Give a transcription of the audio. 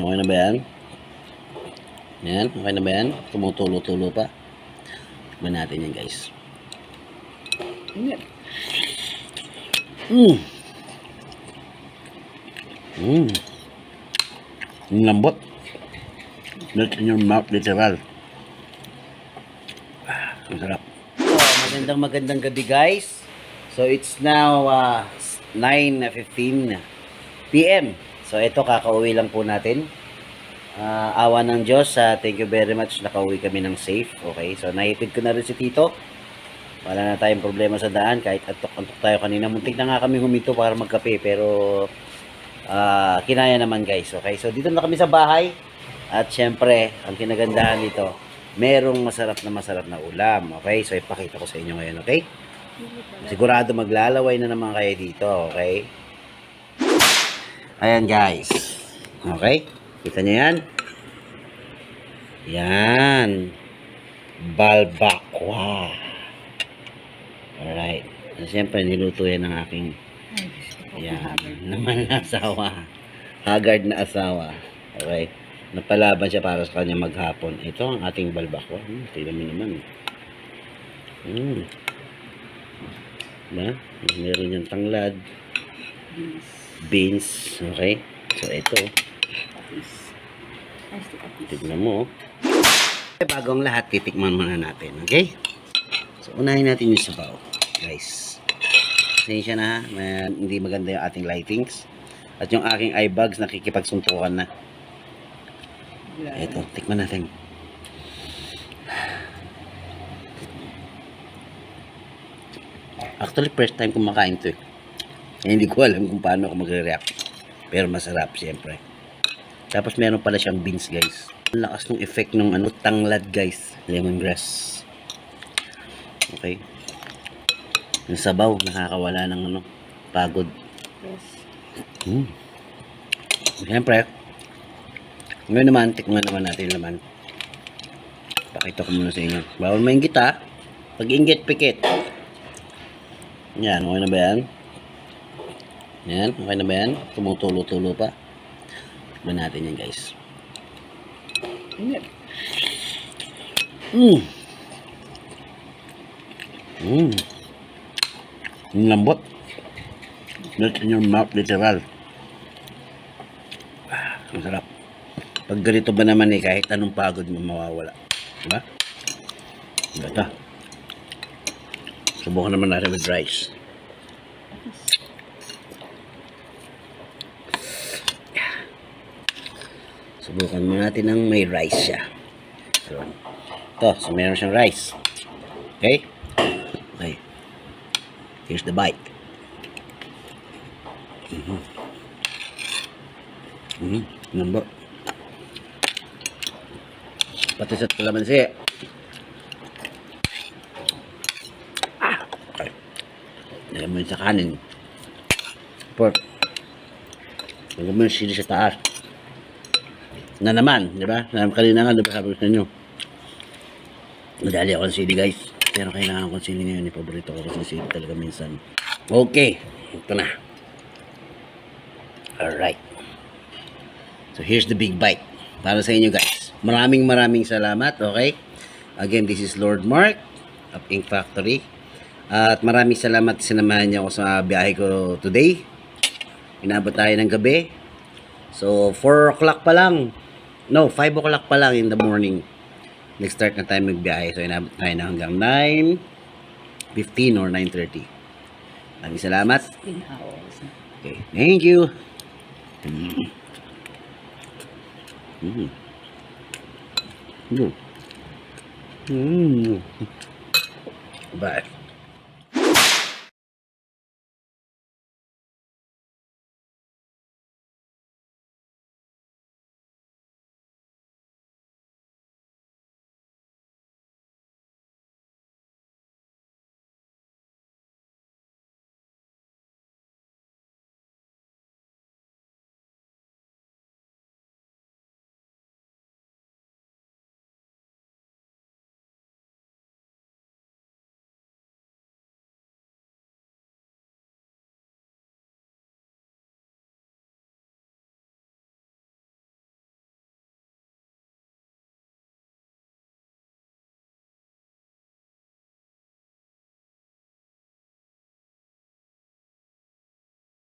okay na ba yan? Yan, okay na ba yan? Tumutulo-tulo pa. Tikman natin yan, guys. Ang lambot. Melt in your mouth, literal. Ang sarap. So, magandang gabi, guys. So, it's now 9:15 PM. So, ito, kakauwi lang po natin. Awa ng Diyos, thank you very much. Nakauwi kami ng safe. Okay, so naitid ko na rin si Tito. Wala na tayong problema sa daan. Kahit antok tayo kanina. Muntik na nga kami huminto para magkape. Pero, kinaya naman, guys. Okay, so dito na kami sa bahay. At syempre, ang kinagandahan dito, merong masarap na ulam. Okay, so ipakita ko sa inyo ngayon. Okay, sigurado maglalaway na naman kayo dito. Okay, ayan, guys. Okay, kita nyo yan? Yan, balbakwa. Alright, so, siyempre niluto yan ng aking yan naman na asawa, haggard na asawa. Okay, napalaban siya para sa kanya maghapon. Ito ang ating balbakwa. Tignan mo naman. Diba? Meron yung tanglad, beans. Okay, so ito, tignan mo. Bago ang lahat, titikman muna natin. Okay, so unahin natin yung sabaw, guys. Pasensya na, hindi maganda yung ating lightings. At yung aking eye bags nakikipagsuntukan na. Ito, tikman natin. Actually, first time kumakain to eh. Hindi ko alam kung paano ako magre-react. Pero masarap, siyempre. Tapos meron pala siyang beans, guys. Ang lakas ng effect ng tanglad, guys. Lemongrass. Okay. Yung sabaw, nakakawala ng pagod. Yes. Siyempre, ngayon naman, tikman naman natin yung laman. Pakita ko muna sa inyo. Bawal mainggit ha. Pag inggit, pikit. Yan, okay na ba yan? Yan, okay na ba yan? Tumutulo-tulo pa. Tikman natin yan, guys. Ang lambot. Melt in your mouth, literal. Ang sarap. Pag ganito ba naman eh, kahit anong pagod mo mawawala. Diba? Ito. Subukan naman natin with rice. Subukan mo natin ng may rice siya. So, ito, so meron siyang rice. Okay? Okay. Here's the bite. Lambot. Pati sa kalamansi. Okay. Lagyan mo yun sa kanin. Pork. Lagyan mo yung sili sa taas. Na naman, di ba? Kanina nga, di ba sabi ko sa inyo, madali ako ng sili, guys. Pero kailangan ko ng sili ngayon. Paborito ko kasi sili talaga minsan. Okay. Ito na. Alright. So, here's the big bite. Para sa inyo, guys. Maraming salamat. Okay? Again, this is Lord Mark of Ink Factory. At maraming salamat sinamahan niyo ako sa biyahe ko today. Inabot tayo ng gabi. So, 4 o'clock pa lang. No, 5 o'clock pa lang in the morning. Nag-start na tayo magbiyahe. So, inabot tayo na hanggang 9:15 or 9:30. Maraming salamat. Okay, thank you. Bye.